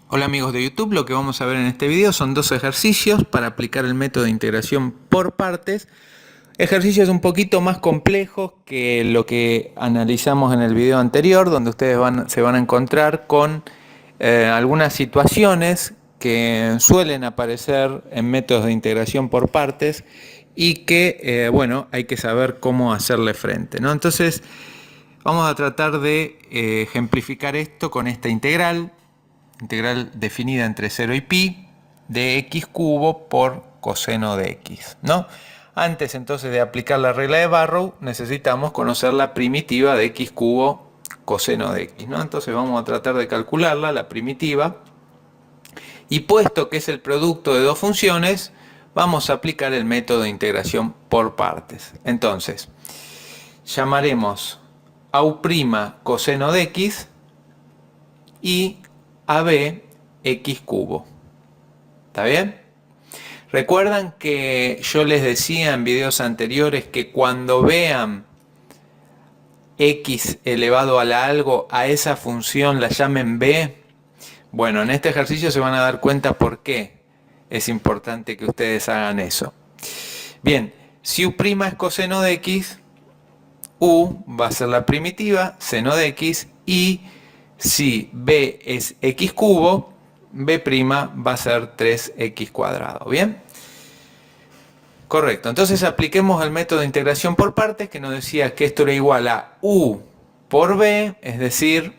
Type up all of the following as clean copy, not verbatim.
Hola amigos de YouTube, lo que vamos a ver en este video son dos ejercicios para aplicar el método de integración por partes. Ejercicios un poquito más complejos que lo que analizamos en el video anterior, donde ustedes se van a encontrar con algunas situaciones que suelen aparecer en métodos de integración por partes y que, bueno, hay que saber cómo hacerle frente, ¿no? Entonces, vamos a tratar de ejemplificar esto con esta integral definida entre 0 y pi de x cubo por coseno de x, ¿no? Antes entonces de aplicar la regla de Barrow necesitamos conocer la primitiva de x cubo coseno de x, ¿no? Entonces vamos a tratar de calcularla, la primitiva, y puesto que es el producto de dos funciones, vamos a aplicar el método de integración por partes. Entonces, llamaremos a u' coseno de x y AB x cubo. ¿Está bien? Recuerdan que yo les decía en videos anteriores que cuando vean x elevado a la algo, a esa función la llamen b. Bueno, en este ejercicio se van a dar cuenta por qué es importante que ustedes hagan eso. Bien, si u' es coseno de x, u va a ser la primitiva, seno de x, y si b es x cubo, b' va a ser 3x cuadrado. ¿Bien? Correcto. Entonces apliquemos el método de integración por partes que nos decía que esto era igual a u por b, es decir,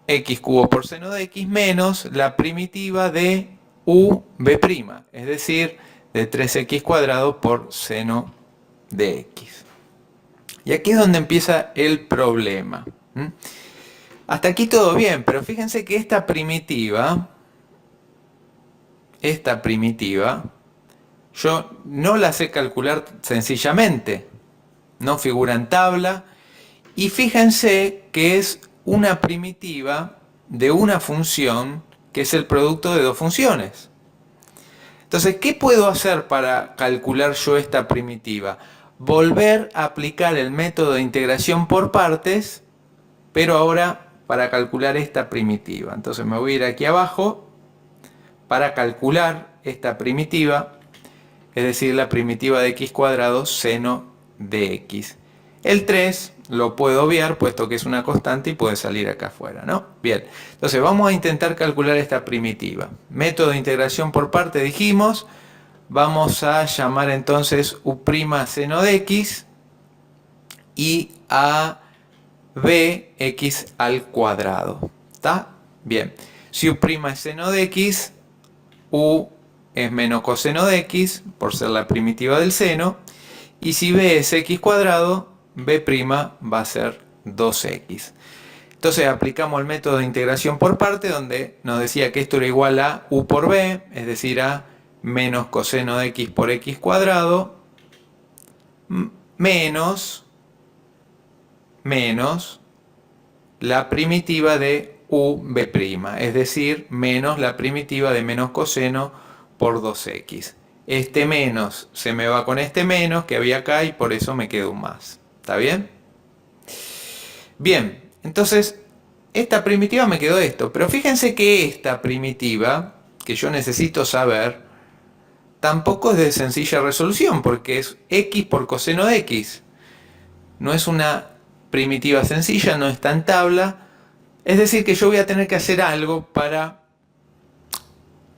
x cubo por seno de x menos la primitiva de u b', es decir, de 3x cuadrado por seno de x. Y aquí es donde empieza el problema. Hasta aquí todo bien, pero fíjense que esta primitiva, yo no la sé calcular sencillamente, no figura en tabla, y fíjense que es una primitiva de una función que es el producto de dos funciones. Entonces, ¿qué puedo hacer para calcular yo esta primitiva? Volver a aplicar el método de integración por partes, pero ahora para calcular esta primitiva. Entonces me voy a ir aquí abajo para calcular esta primitiva, es decir, la primitiva de x cuadrado seno de x. El 3 lo puedo obviar puesto que es una constante y puede salir acá afuera, ¿no? Bien, entonces vamos a intentar calcular esta primitiva. Método de integración por parte dijimos, vamos a llamar entonces u' seno de x y a b x al cuadrado. ¿Está? Bien. Si u' es seno de x, u es menos coseno de x, por ser la primitiva del seno. Y si b es x cuadrado, b' va a ser 2x. Entonces aplicamos el método de integración por parte, donde nos decía que esto era igual a u por b, es decir, a menos coseno de x por x cuadrado, menos la primitiva de u'b', es decir, menos la primitiva de menos coseno por 2x. Este menos se me va con este menos que había acá y por eso me queda un más. ¿Está bien? Bien, entonces esta primitiva me quedó esto, pero fíjense que esta primitiva, que yo necesito saber, tampoco es de sencilla resolución, porque es x por coseno de x. No es una primitiva sencilla, no está en tabla. Es decir, que yo voy a tener que hacer algo para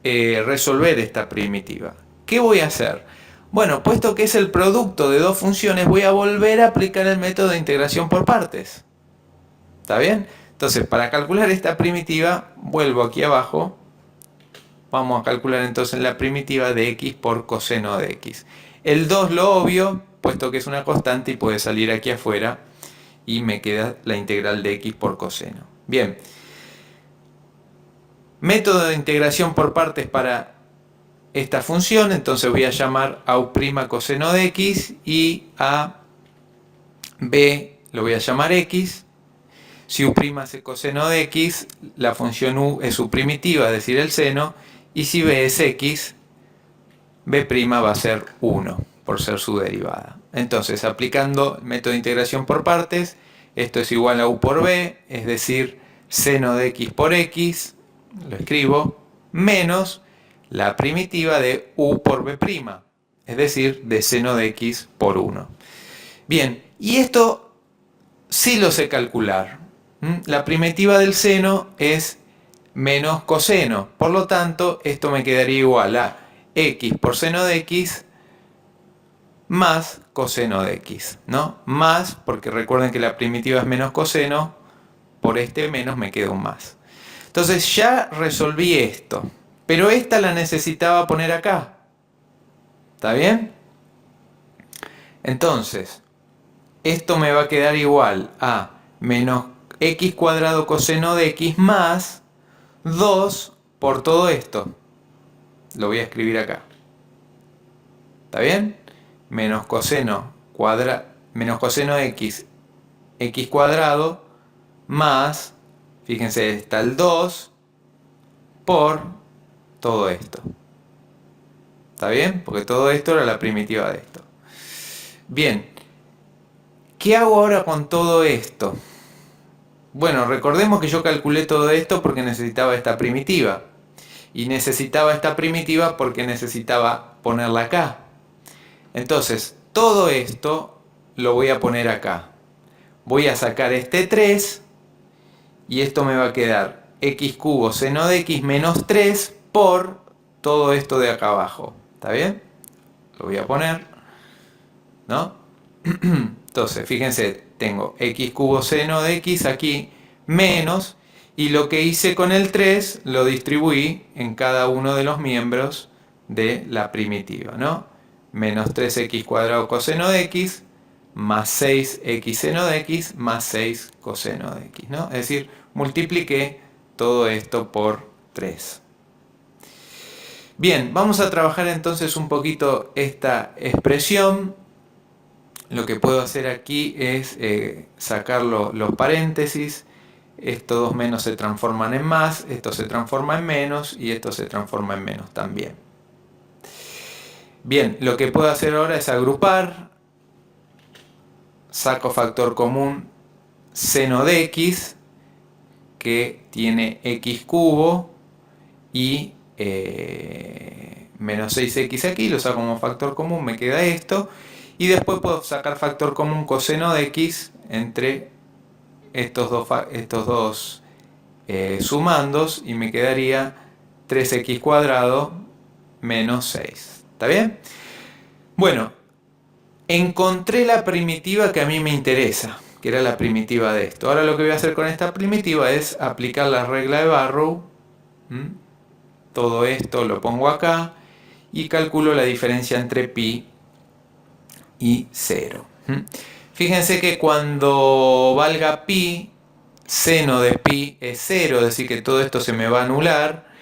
resolver esta primitiva. ¿Qué voy a hacer? Bueno, puesto que es el producto de dos funciones, voy a volver a aplicar el método de integración por partes. ¿Está bien? Entonces, para calcular esta primitiva, vuelvo aquí abajo. Vamos a calcular entonces la primitiva de x por coseno de x. El 2 lo obvio, puesto que es una constante y puede salir aquí afuera. Y me queda la integral de x por coseno. Bien. Método de integración por partes para esta función. Entonces voy a llamar a u' coseno de x y a b lo voy a llamar x. Si u' es el coseno de x, la función u es su primitiva, es decir, el seno. Y si b es x, b' va a ser 1, por ser su derivada. Entonces, aplicando el método de integración por partes, esto es igual a u por b, es decir, seno de x por x, lo escribo, menos la primitiva de u por b', es decir, de seno de x por 1. Bien, y esto sí lo sé calcular. La primitiva del seno es menos coseno, por lo tanto, esto me quedaría igual a x por seno de x más coseno de x, ¿no? Más, porque recuerden que la primitiva es menos coseno, por este menos me queda un más. Entonces ya resolví esto, pero esta la necesitaba poner acá. ¿Está bien? Entonces, esto me va a quedar igual a menos x cuadrado coseno de x más 2 por todo esto. Lo voy a escribir acá. ¿Está bien? Menos coseno de x, x cuadrado, más, fíjense, está el 2 por todo esto. ¿Está bien? Porque todo esto era la primitiva de esto. Bien, ¿qué hago ahora con todo esto? Bueno, recordemos que yo calculé todo esto porque necesitaba esta primitiva. Y necesitaba esta primitiva porque necesitaba ponerla acá. Entonces, todo esto lo voy a poner acá. Voy a sacar este 3 y esto me va a quedar x cubo seno de x menos 3 por todo esto de acá abajo. ¿Está bien? Lo voy a poner, ¿no? Entonces, fíjense, tengo x cubo seno de x aquí menos, y lo que hice con el 3 lo distribuí en cada uno de los miembros de la primitiva, ¿no? Menos 3x cuadrado coseno de x más 6x seno de x más 6 coseno de x, ¿no? Es decir, multipliqué todo esto por 3. Bien, vamos a trabajar entonces un poquito esta expresión. Lo que puedo hacer aquí es sacar los paréntesis. Estos dos menos se transforman en más, esto se transforma en menos y esto se transforma en menos también. Bien, lo que puedo hacer ahora es agrupar. Saco factor común seno de x, que tiene x cubo, y menos 6x aquí, lo saco como factor común, me queda esto. Y después puedo sacar factor común coseno de x entre estos dos sumandos, y me quedaría 3x cuadrado menos 6. ¿Está bien? Bueno, encontré la primitiva que a mí me interesa, que era la primitiva de esto. Ahora lo que voy a hacer con esta primitiva es aplicar la regla de Barrow. Todo esto lo pongo acá y calculo la diferencia entre pi y 0. Fíjense que cuando valga pi, seno de pi es 0, es decir que todo esto se me va a anular,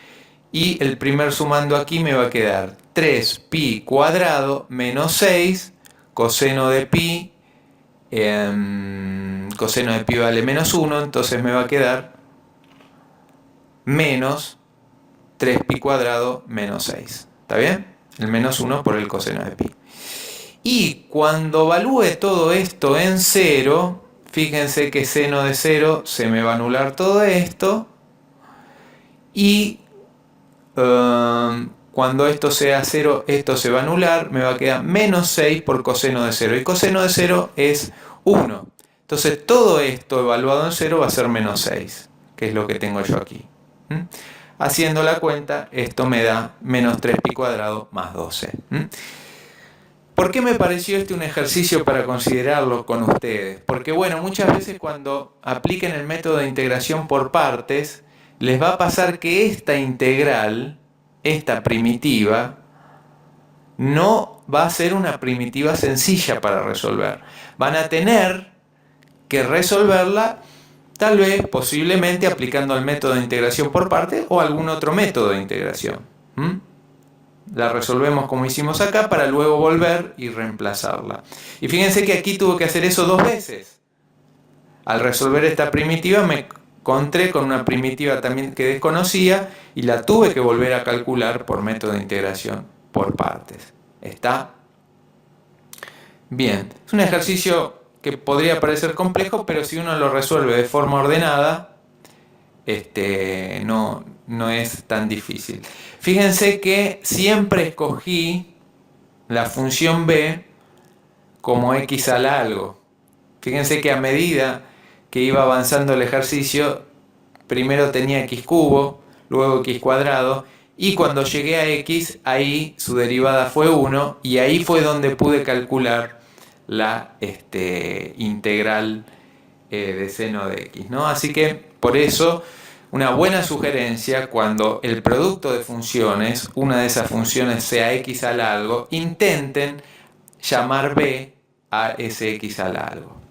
y el primer sumando aquí me va a quedar 3pi cuadrado menos 6 coseno de pi. Coseno de pi vale menos 1, entonces me va a quedar menos 3pi cuadrado menos 6. ¿Está bien? El menos 1 por el coseno de pi. Y cuando evalúe todo esto en 0, fíjense que seno de 0 se me va a anular todo esto. Y cuando esto sea 0, esto se va a anular, me va a quedar menos 6 por coseno de 0. Y coseno de 0 es 1. Entonces todo esto evaluado en 0 va a ser menos 6, que es lo que tengo yo aquí. Haciendo la cuenta, esto me da menos 3pi cuadrado más 12. ¿Por qué me pareció este un ejercicio para considerarlo con ustedes? Porque bueno, muchas veces cuando apliquen el método de integración por partes, les va a pasar que esta integral, esta primitiva, no va a ser una primitiva sencilla para resolver. Van a tener que resolverla tal vez, posiblemente, aplicando el método de integración por partes o algún otro método de integración. La resolvemos como hicimos acá para luego volver y reemplazarla. Y fíjense que aquí tuve que hacer eso 2 veces. Al resolver esta primitiva me encontré con una primitiva también que desconocía y la tuve que volver a calcular por método de integración por partes. ¿Está? Bien, es un ejercicio que podría parecer complejo, pero si uno lo resuelve de forma ordenada, no no es tan difícil. Fíjense que siempre escogí la función b como x al algo. Fíjense que a medida que iba avanzando el ejercicio, primero tenía x cubo, luego x cuadrado, y cuando llegué a x, ahí su derivada fue 1, y ahí fue donde pude calcular la integral de seno de x, ¿no? Así que por eso una buena sugerencia cuando el producto de funciones, una de esas funciones sea x al algo, intenten llamar b a ese x al algo.